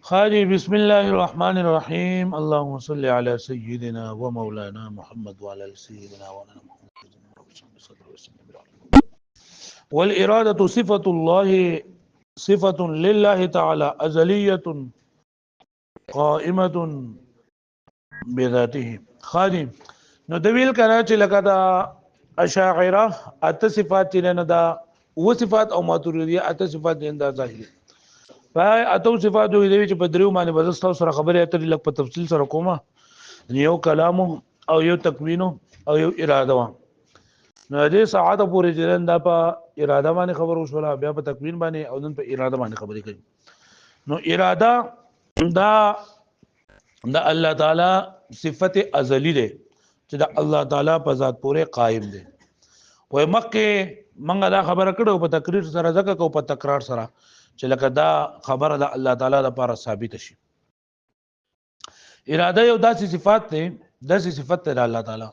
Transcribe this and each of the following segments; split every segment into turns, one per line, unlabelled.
خالي بسم الله الرحمن الرحيم اللهم صل على سيدنا ومولانا محمد وعلى ال سيدنا وعلى محمد والإرادة صفة الله صفة لله تعالى أزلية قائمة بذاته خالي نو دویل کنا چې لکه دا اشاعره اته صفات چې نه دا و صفات او ماتوریدیه اته صفات نه دا ظاهري فای اته صفات دوی چې په دریو باندې بزس تاسو سره خبرې اترې لکه په تفصیل سره کومه یو کلام او یو تکوین او یو اراده و نو دې ساعت پورې جن دا په اراده باندې خبر وشوله بیا په تکوین باندې او نن په اراده باندې خبرې کوي نو اراده دا الله تعالی صفت ازلی ده چې دا الله تعالی په ذات پورې قائم ده وای مکه منګه دا خبره کړو په تقریر سره ځکه کو په تکرار سره چې لکه دا خبره د الله تعالی لپاره ثابت شي اراده یو داسې صفات ده داسې صفت ده الله تعالی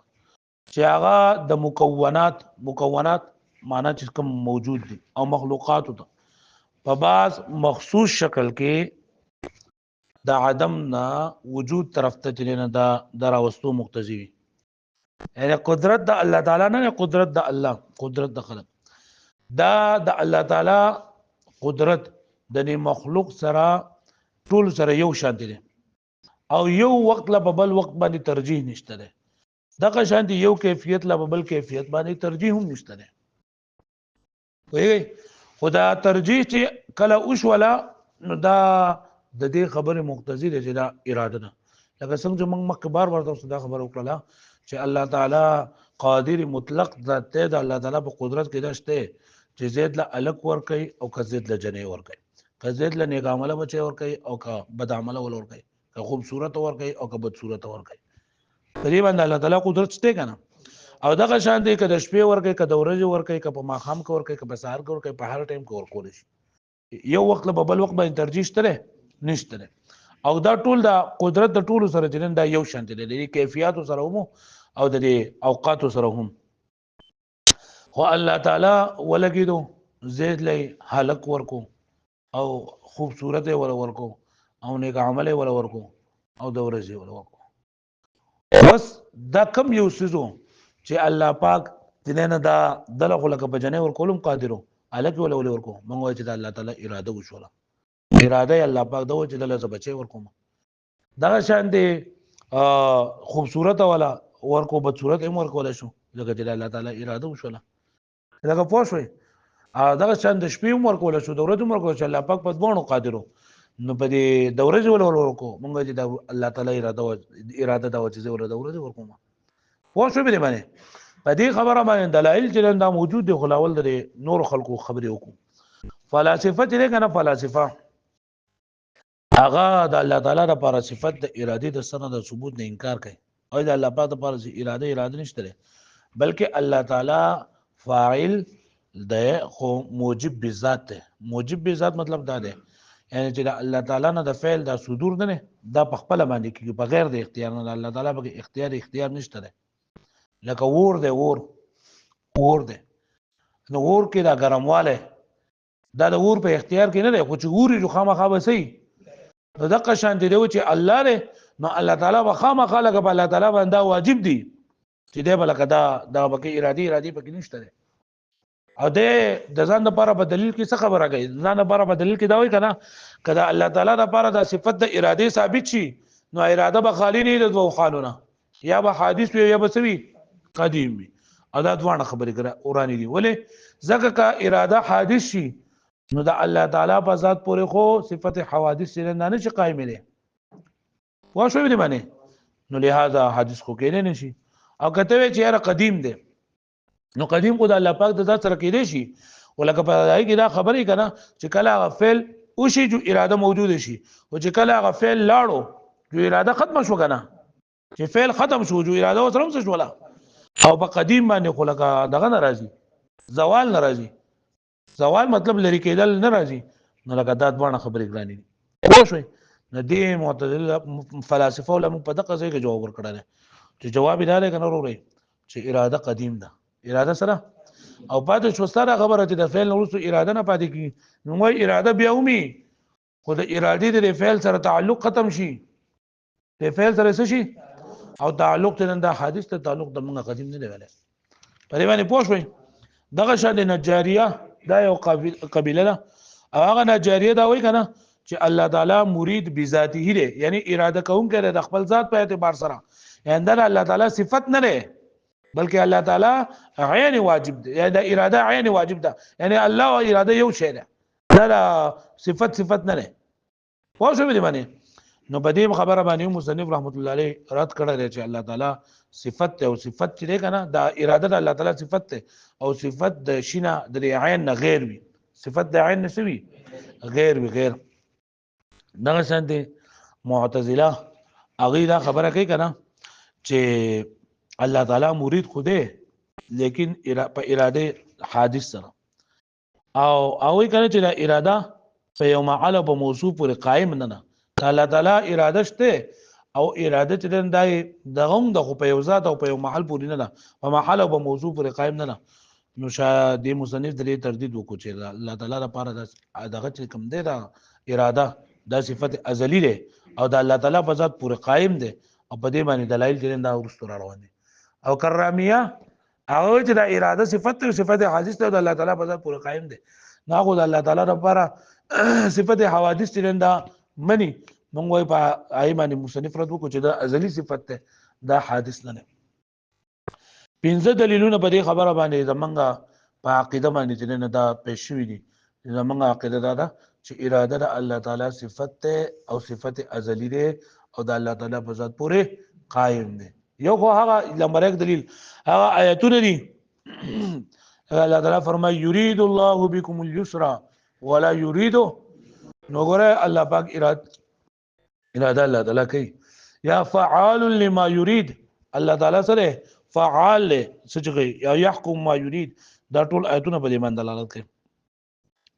چې هغه د مکونات معنا چې کوم موجود دي او مخلوقات ته په بعض مخصوص شکل کې د عدم نه وجود طرف ته چلنه دا دراوستو مقتضی وي یعنی قدرت د الله تعالی نه قدرت د الله قدرت د خلق دا د الله تعالی قدرت د مخلوق سره ټول سره یو شان دي او یو وخت لا په بل وخت باندې ترجیح نشته ده دغه شان دي یو کیفیت لا په بل کیفیت باندې ترجیح هم نشته ده وایي خدا ترجیح چې کله اوش ولا نو دا د دې خبره مقتضی ده چې دا اراده ده لکه څنګه چې موږ مخکې بار دا خبره وکړه چې الله تعالی قادر مطلق ذات ده د الله تعالی په قدرت کې داشته چې زید له الک ور کوي او که زید له جنې ور کوي که زید له نیک عمله بچي ور کوي او که بد عمله ور کوي که خوبصورت ور کوي او که بد صورت ور کوي تقریبا الله تعالی قدرت شته کنه او دغه شان دی که د شپې ور کوي که د ورځې ور کوي که په ماخام کې ور کوي که په سحر کې ور کوي په هر ټایم کې ور کول شي یو وخت له بل وخت باندې ترجیح شته نشته او دا ټول د قدرت د ټولو سره جنن دا یو شان دي د کیفیت سره هم او د اوقات سره هم خو الله تعالی ولګیدو زید لای هلک ورکو او خوبصورت ورکو او نیک عمل ورکو او د ورځې ورکو بس دا کم یو سيزو چې الله پاک دنه دا دلغه لکه په جنې ورکولم قادرو الک ورکو مونږ چې الله تعالی اراده وشوله اراده الله پاک دو چې دلته بچي ورکوم دا شان دي خوبصورت والا ورکو بد صورت هم ورکول شو ځکه چې الله تعالی اراده وشوله دا پوه شوي دا شان د شپې هم ورکول شو د ورځې هم ورکول شو الله پاک په دوه قادرو نو په دې د ورځې ورکو مونږ چې الله تعالی اراده دا چې د ورځې ورکوم پوه شو به باندې په دې خبره باندې دلایل چې دا موجود دي خلاول د نور خلقو خبرې وکړو فلسفه چې کنه فلسفه هغه د الله تعالی لپاره صفت د اراده د سره د ثبوت نه انکار کوي او د الله پاک لپاره اراده نشته بلکې الله تعالی فاعل د خو موجب بذات ده موجب بذات مطلب دا ده یعنی چې الله تعالی نه د فعل د صدور نه دا په خپل باندې کې بغیر د اختیار نه الله تعالی به اختیار نشته ده لکه ور ده نو ور کې دا ګرمواله دا د ور په اختیار کې نه ده خو چې وري جو خامخا به سي نو دغه شان دی چې الله له نو الله تعالی وخامه خلق په الله تعالی باندې واجب دي چې دی بلکې دا بکې ارادي پکې نشته ده او د ځان لپاره په دلیل کې څه خبره کوي ځان لپاره په دلیل کې دا وایي کنه کله الله تعالی لپاره د صفت د اراده ثابت شي نو اراده به خالی نه د دوه خالونه یا به حادث وي یا به سوي قدیم وي او دا دوه خبرې کړه اورانی دي ولې ځکه کا اراده حادث شي نو دا الله تعالی په ذات پورې خو صفت حوادث سره نه شي قائم دي واښو دې باندې نو لہذا حادث خو کې نه شي او کته وی چې یاره قدیم دی نو قدیم خو د الله پاک د ذات سره کې دی شي ولکه په دای کې دا خبرې کنه چې کله غفل او شي جو اراده موجود شي او چې کله غفل لاړو جو اراده ختم شو کنه چې فعل ختم شو جو اراده وسره څه شو او په قدیم باندې خو لکه دغه ناراضي زوال ناراضي زوال مطلب لري کېدل نه راځي نو لکه دا دوه خبرې ګرانې دي خو شوي نه دي معتزله فلسفه ولا په دغه ځای کې جواب ورکړل چې جواب یې دا کنه وروړي چې اراده قدیم ده اراده سره او پاتې شو ستاره خبره چې د فعل نورستو اراده نه پاتې کی نو وايي اراده بیا ومي خو د ارادې د فعل سره تعلق ختم شي د فعل سره څه شي او تعلق ته د حادث ته تعلق د موږ قدیم نه دی ویل پرې باندې پوه شئ دغه شان نجاریه دا یو قبیله ده او هغه نجاریه دا وایي کنه چې الله تعالی مرید بذاته دی یعنی اراده کوونکی د خپل ذات په اعتبار سره یعنی دا الله تعالی صفت نه دی بلکې الله تعالی عین واجب دی یعنی دا اراده عین واجب ده یعنی الله او اراده یو شی ده دا صفت نه ده پوه شو دې باندې نو په دې خبره باندې مصنف رحمت الله علیه رد کړی چې الله تعالی صفت ته او صفت چې کنه دا اراده د الله تعالی صفت ته او صفت د شینه د عین نه غیر وي صفت د عین نسوي غیر وي غیر دغه شانتي معتزله هغه دا خبره کوي کنه چې الله تعالی مرید خوده لیکن په اراده حادث سره او کنه چې دا اراده په یو معل او موصوف پر قائم نه نه الله تعالی اراده شته او اراده چې دای دغه د خو په یو ذات او په یو محل پورې نه ده په محل او په موضوع پورې قائم نه ده نو شاید د مصنف د تردید وکړي چې الله تعالی لپاره دغه چې کوم دی دا اراده دا صفت ازلی ده او د الله تعالی په ذات پورې قائم ده او په دې باندې دلایل چې دا ورستو روان دي او کرامیه هغه چې دا اراده صفت او صفت حادث ده د الله تعالی په ذات پورې قائم ده نه خو د الله تعالی لپاره صفت حوادث چې دا منی مونږ وای په ایمانی مصنف رد وکړو چې دا ازلی صفت ده دا حادث نه نه پنځه دلیلونه په دې خبره باندې زمونږه په عقیده باندې چې نه دا پېښ شوي دي زمونږه عقیده دا ده چې اراده د الله تعالی صفت ده او صفت ازلی ده او د الله تعالی په ذات پورې قائم ده یو خو هغه نمبر 1 دلیل هغه آیتونه دي الله تعالی فرمایي یرید الله بكم اليسر ولا يريد نو ګوره الله پاک اراده الله تعالی کوي یا فعال لما يريد الله تعالی سره فعال له سچغي یا يحكم ما يريد دا ټول آیتونه په دې باندې دلالت کوي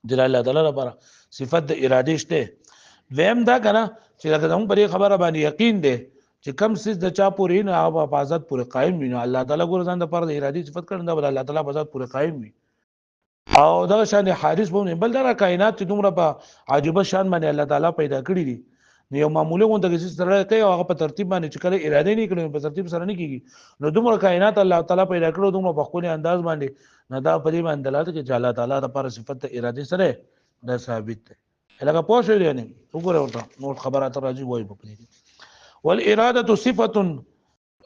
د الله تعالی لپاره صفت د اراده شته ویم دا کنه چې لکه زموږ په خبره باندې یقین دی چې کم څه د چا پورې نه او په ذات پورې قائم وي نو الله تعالی ګور ځان د پر د ارادي صفت کړي دا الله تعالی په ذات پورې قائم وي او دا شان حارث به بل دا کائنات چې دومره په عجيبه شان باندې الله تعالی پیدا کړی دي نو یو معمولی غونډه کې سره کوي او هغه په ترتیب باندې چې کله اراده نه کړي په ترتیب سره نه کیږي نو دومره کائنات الله تعالی پیدا کړو دومره په خپل انداز باندې نه دا په دې باندې دلالت کوي چې الله تعالی لپاره صفت اراده سره دا ثابت ده لکه پوه شئ نه وګوره ورته نو خبرات راځي وایي په دې والاراده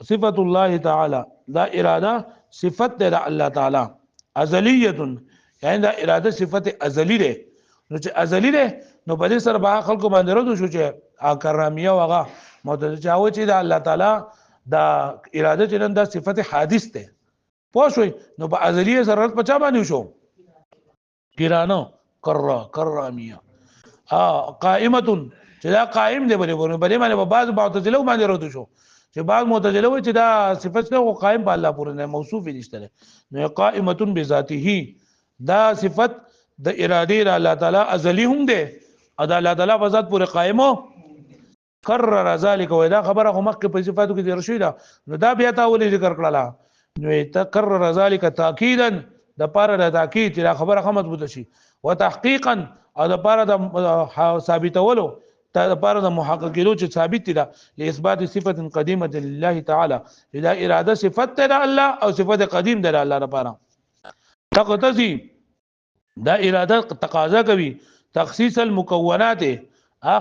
صفه الله تعالی دا اراده صفت ده الله تعالی ازلیه یعنی دا اراده صفت ازلی ده نو چې ازلی ده نو په دې سره به خلکو باندې ورته شو چې اکرامیه وغه متوجه چاوي چې دا الله تعالی دا اراده چې دا صفت حادث ده پوه شئ نو په ازلی سره په چا باندې شو ګرانو کرامیه قائمه چې دا قائم دی بلې باندې بعض معتزله باندې ورته شو چې بعض معتزله و چې دا صفت نه قائم په الله پورې نه موصوف نشته نو قائمه بذاته دا صفت د اراده د الله تعالی ازلی هم ده او د الله تعالی په ذات پورې قائمو کرر ذلك ودا خبره هم مخکې په صفاتو کې درشي دا نو دا بیا تا ولې ذکر کړله نو تکرر ذلك تاکیدا د پاره د تاکید چې خبره هم مضبوطه شي وتحقيقا او د پاره د ثابتولو د پاره د محققینو چې ثابت دي د اثبات صفت قدیمه لله تعالی دا اراده صفت ده الله او صفت قدیم ده الله لپاره تقتضي دا اراده تقاضا کوي تخصیص المکونات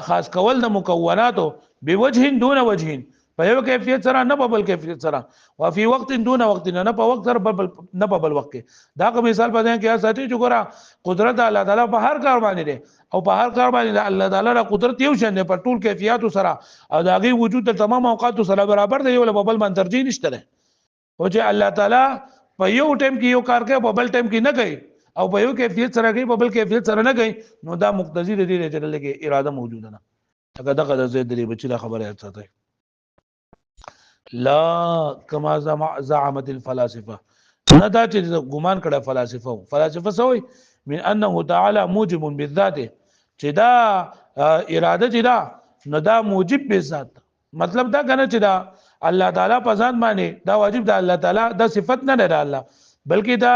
خاص کول د مکوناتو بوجه دون وجه په یو کیفیت سره نه په بل کیفیت سره او په وخت دون وخت نه په وخت سره نه په بل وخت دا کوم مثال په ځان کې ساتي چې ګوره قدرت الله تعالی په هر کار باندې دی او په هر کار باندې الله تعالی قدرت یو شان دی په ټول کیفیت سره او دا غي وجود د تمام اوقات سره برابر دی یو په بل باندې ترجیح نشته او چې الله تعالی په یو ټیم کې یو کار کوي په بل ټیم کې نه کوي او په یو کیفیت سره کوي په بل کیفیت سره نه کوي نو دا مقتضی دی چې لکه اراده موجوده نه اګه دغه د زید دی بچی خبره ساتي لا كما زعمت الفلاسفه نه دا چې ګمان کړه فلسفه سوی من انه تعالی موجب بالذات چې دا اراده چې دا نو دا موجب بالذات مطلب دا کنه چې دا الله تعالی په ځان باندې دا واجب دا الله تعالی دا صفت نه ده الله بلکې دا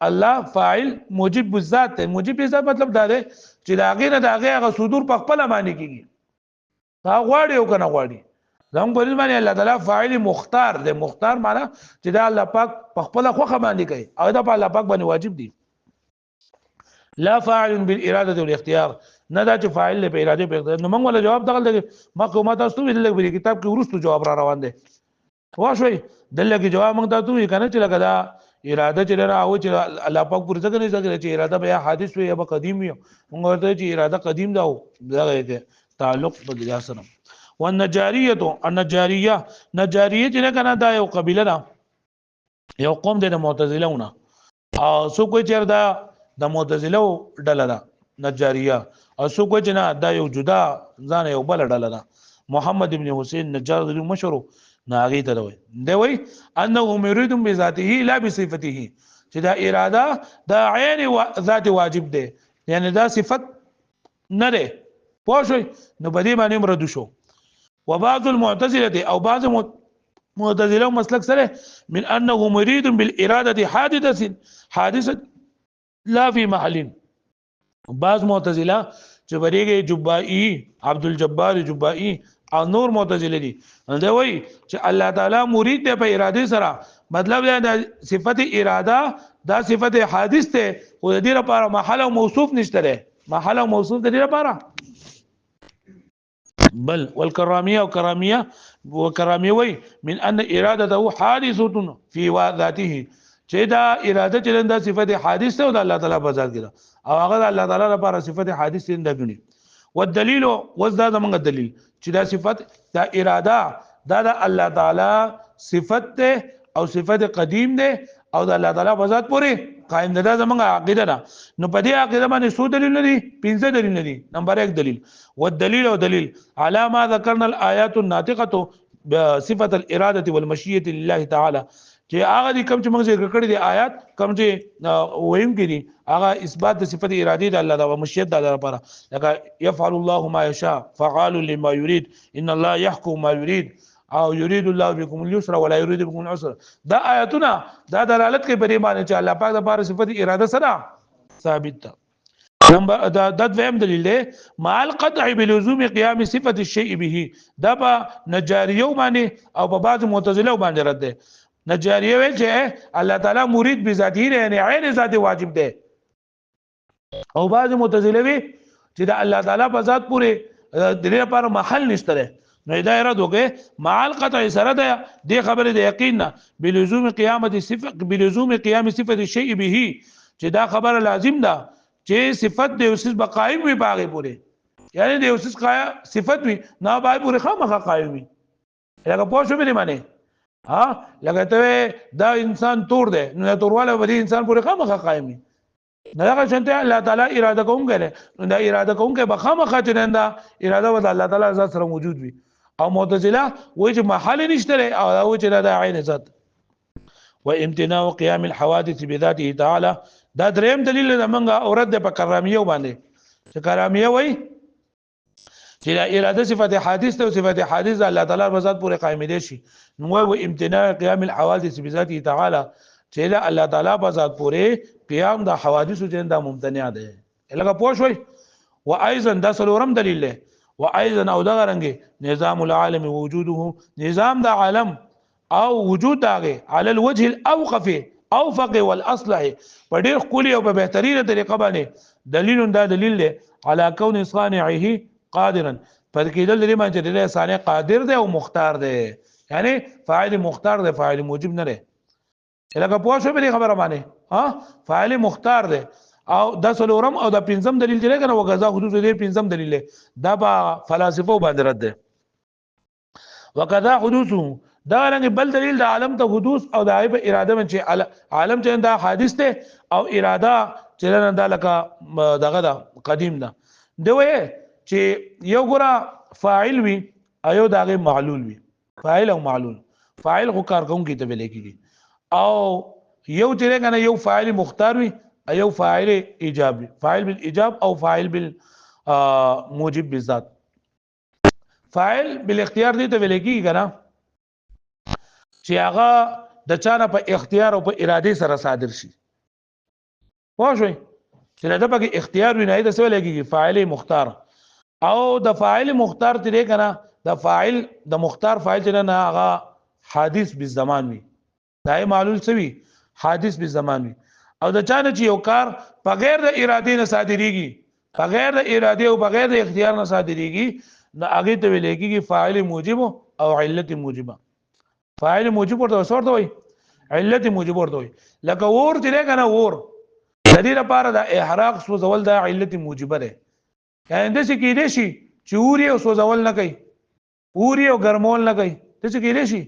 الله فاعل موجب الذات ته موجب الذات مطلب دا دی چې دا غیر دا غیر صدور په خپل معنی کیږي دا غواړي او کنه غواړي زموږ په دې باندې الله تعالی فاعل مختار دی مختار معنی چې دا الله پاک په خپل خوخه باندې کوي او دا په الله پاک باندې واجب دي لا فاعل بالاراده والاختيار نه دا چې فاعل په اراده په اختیار نو موږ ولا جواب دغل دغه ما کومه تاسو ویل په کتاب کې ورستو جواب را روان دي واښوي دلته کې جواب موږ تاسو یې کنه چې لکه دا اراده چې راو چې الله پاک پر څنګه نه ځکه چې اراده به حادث وي یا قدیم وي موږ ورته چې اراده قدیم دا دغه کې تعلق په دې سره والنجاریه النجاریه نجاریه چې کنه دا یو قبیله ده یو قوم د معتزلهونه او سو کوئی چیر دا د معتزله ډله ده نجاریه او سو کوئی نه دا یو جدا ځان یو بل ډله ده محمد ابن حسین نجار د مشهور ناغي ته وي دی وي انه مرید بذاته لا بصفته چې دا اراده دا عین ذات واجب ده یعنی دا صفت نه ده پوه نو بدی باندې مراد شو وبعض المعتزله او بعض معتزله مسلک سره من انه مرید بالاراده حادثه لا في محل بعض معتزله چې بریږي جبائي عبد الجبار جبائي او نور معتزله دي دا وایي چې الله تعالی مرید دی په اراده سره مطلب دا صفت اراده دا صفت حادث ته خو دې لپاره محل او موصوف نشته ده محل او موصوف دې لپاره بل والكراميه وكراميه وي من ان ارادته حادثه في ذاته چې دا اراده چې دا صفت حادث ته او الله تعالی په ذات کې او هغه الله تعالی لپاره صفت حادث نه غني والدليل وزدا زمونږ دلیل چې دا صفت دا اراده دا الله تعالی صفت ته او صفت قدیم ده او د الله تعالی په ذات پورې قائم ده زمونږ عقیده ده نو په دې عقیده باندې څو دلیل لري 15 دلیل لري نمبر 1 دلیل والدليل او دلیل على ما ذكرنا الايات الناطقه بصفه الاراده والمشيئه لله تعالی چې هغه دي کوم چې موږ ذکر کړی دي آیات کوم چې ویم کړي هغه اثبات د صفت ارادي د الله د مشیت د لپاره لکه يفعل الله ما يشاء فعال لما يريد ان الله يحكم ما يريد او يريد الله بكم اليسر ولا يريد بكم العسر دا آیاتونه دا دلالت کوي په دې باندې چې الله پاک د لپاره صفت اراده سره ثابت ده نمبر دا دویم دلیل دی مع القطع بلزوم قيام صفه الشيء به دا په نجاریو باندې او په بعض معتزله باندې رد ده نجاریه ویل چې الله تعالی مرید بذاته یعنی عین ذات واجب ده او بعض معتزله وی چې دا الله تعالی په ذات پورې د دې لپاره محل نشته ده نو دا رد وکړي مع القطع سره ده دې خبره د یقین بلزوم قیامت صفه بلزوم قیام صفه الشيء به چې دا خبره لازم ده چې صفت د اوسس بقائم وي باغې پورې یعنی د اوسس قایا صفت وي نه باغې پورې خامخا قائم وي لکه پوه شو به معنی ها لکه ته دا انسان تور دی نو تورواله به انسان پورې خامخا قائم وي نه هغه شنته الله تعالی اراده کوم غره نو دا اراده کوم کې بخامخا چې دا اراده ود الله تعالی ذات سره موجود وي او معتزله وایي چې محل نشته او وایي چې دا عین ذات وامتناع قيام الحوادث بذاته تعالى دا دریم دلیل زمونږه اورد په کرامیه باندې چې کرامیه وایي چې دا اراده صفت حادث او صفت حادث الله تعالی په ذات پورې قائم دي شي نو وایي امتناع قيام الحوادث بذاته تعالى چې دا الله تعالی په ذات پورې قیام د حوادث چې دا ممتنع ده لکه پوه شوي و ايضا دا څلورم دلیل له و ايضا او دا رنګ نظام العالم وجوده نظام د عالم او وجود داغه على الوجه اوفق والاصلح په ډیر خولي او په بهترینه طریقه باندې دلیل دا دلیل له على كون صانعه قادرا پر کېدل لري ما چې د صانع قادر دی او مختار دی یعنی فاعل مختار دی فاعل موجب نه دی لکه پوه شو به خبره باندې ها فاعل مختار دی او د څلورم او د پنځم دلیل دی کنه وغذا حدوث دی پنځم دلیل دا با فلسفه باندې رد دی وکذا حدوث دا رنګ بل دلیل د عالم ته حدوث او د غیب اراده من چې عالم چې دا حادث دی او اراده چې دا لکه دغه دا قدیم ده دوی چې یو ګره فاعل وي ایو دغه معلول وي فاعل او معلول فاعل خو کارکون کې ته ویل کېږي او یو چې کنه یو فاعل مختار وي ایو فاعل ایجاب فاعل بالايجاب او فاعل بالموجب بالذات فاعل بالاختیار دي ته ویل کېږي کنه چې هغه د چانه په اختیار او په اراده سره صادر شي پوه شئ چې دا پکې اختیار وي نه دا څه لګي فاعل مختار او د فاعل مختار ترې کنه د فاعل د مختار فاعل چې نه هغه حادث بالزمان وي دا معلول څه وي حادث بالزمان وي او د چانه چې یو کار بغیر د اراده نه صادریږي بغیر د اراده او بغیر د اختیار نه صادریږي نو هغه ته ویل کېږي فاعل موجب او علت موجبه فاعل موجب ورته ورته وي علت موجب ورته وي لکه ور چې کنه ور د دې لپاره د احراق سوزول د علت موجبه ده یعنی د څه کې دي شي چې اوري او سوزول نه کوي اوري او ګرمول نه کوي د څه کې دي شي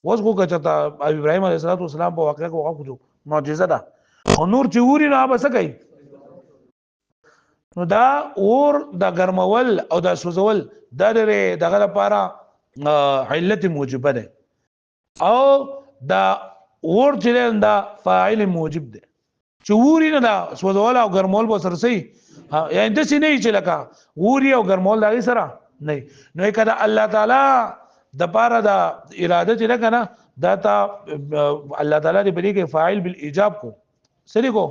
اوس کو کچتا ابراهيم عليه السلام په واقعه کې وقفو معجزه ده او نور چې اوري نو به څه کوي نو دا اور د ګرمول او د سوزول د دغه لپاره علت موجبه ده او دا اور چې دا فاعل موجب ده چې ووري نه دا سوزول او ګرمول به سره سي یعنی د څه نه چې لکه ووري او ګرمول دا سره نه نو کله الله تعالی د پاره د اراده چې کنه دا تا الله تعالی دې بری کې فاعل بالايجاب کو سری کو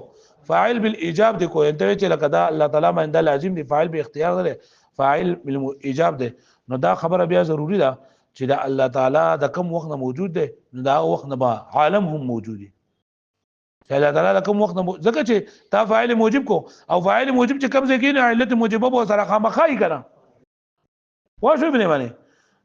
فاعل بالايجاب دې کو انته چې لکه دا الله تعالی باندې لازم دی فاعل به اختیار دی فاعل بالايجاب دی نو دا خبره بیا ضروری ده چې دا الله تعالی د کوم وخت موجود دی نو دا وخت نه به عالم هم موجود دی الله تعالی د کوم وخت ځکه چې تا فاعل موجب کو او فاعل موجب چې کوم ځای کې علت موجبه به سره خامخای کړه واښو بنه باندې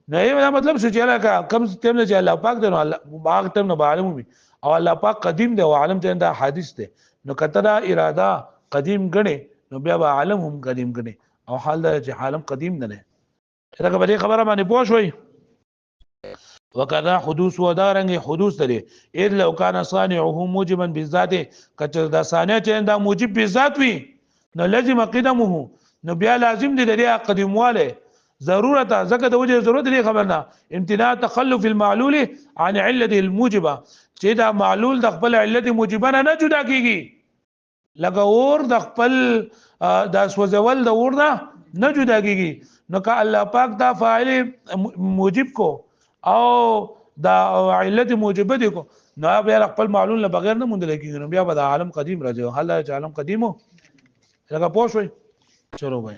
نه یې مطلب چې لکه کوم ټیم نه چې الله پاک دی نو الله باغ ټیم نه عالم وي او الله پاک قدیم دی او عالم ته دا حادث دی نو کته دا اراده قدیم غني نو بیا به عالم هم قدیم غني او حال دا چې عالم قدیم نه نه دا خبره باندې پوه شوي وکذا حدوث و دارنګ حدوث لري اذ لو كان صانعه موجبا بالذات کچ دا صانع چې دا موجب بالذات وي نو لازم قدمه نو بیا لازم دي لري قدیمواله ضرورت زکه د وجه ضرورت لري خبرنا امتناع تخلف المعلول عن علته الموجبه چې دا معلول د خپل علت موجبه نه جدا کیږي لکه اور د خپل د سوزول د اور نه جدا کیږي نو که الله پاک دا فاعل موجب کو او دا علت موجبه دي کو نو بیا خپل معلول نه بغیر نه مونږ لکه نو بیا به عالم قدیم راځي حال عالم قدیمو لکه پوه شوي چلو بھائی